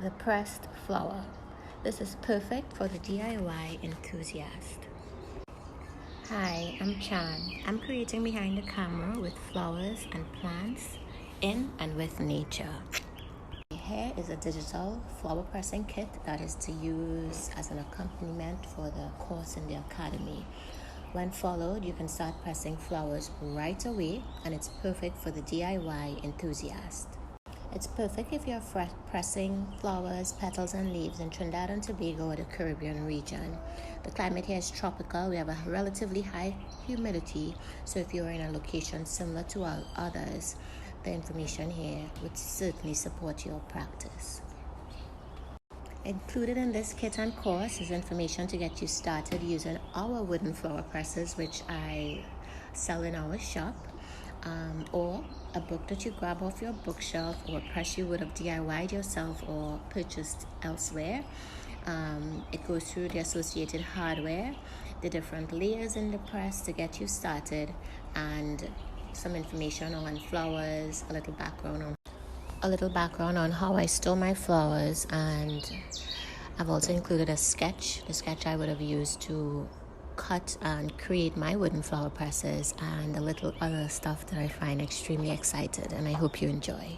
The pressed flower. This is perfect for the DIY enthusiast. Hi, I'm Chan. I'm creating behind the camera with flowers and plants in and with nature. Here is a digital flower pressing kit that is to use as an accompaniment for the course in the academy. When followed, you can start pressing flowers right away, and it's perfect for the DIY enthusiast. It's perfect if you're pressing flowers, petals, and leaves in Trinidad and Tobago or the Caribbean region. The climate here is tropical. We have a relatively high humidity, so if you're in a location similar to our others, the information here would certainly support your practice. Included in this kit and course is information to get you started using our wooden flower presses, which I sell in our shop, or a book that you grab off your bookshelf, or a press you would have DIY'd yourself or purchased elsewhere. It goes through the associated hardware, the different layers in the press to get you started, and some information on flowers, a little background on how I store my flowers, and I've also included the sketch I would have used to cut and create my wooden flower presses, and a little other stuff that I find extremely excited, and I hope you enjoy.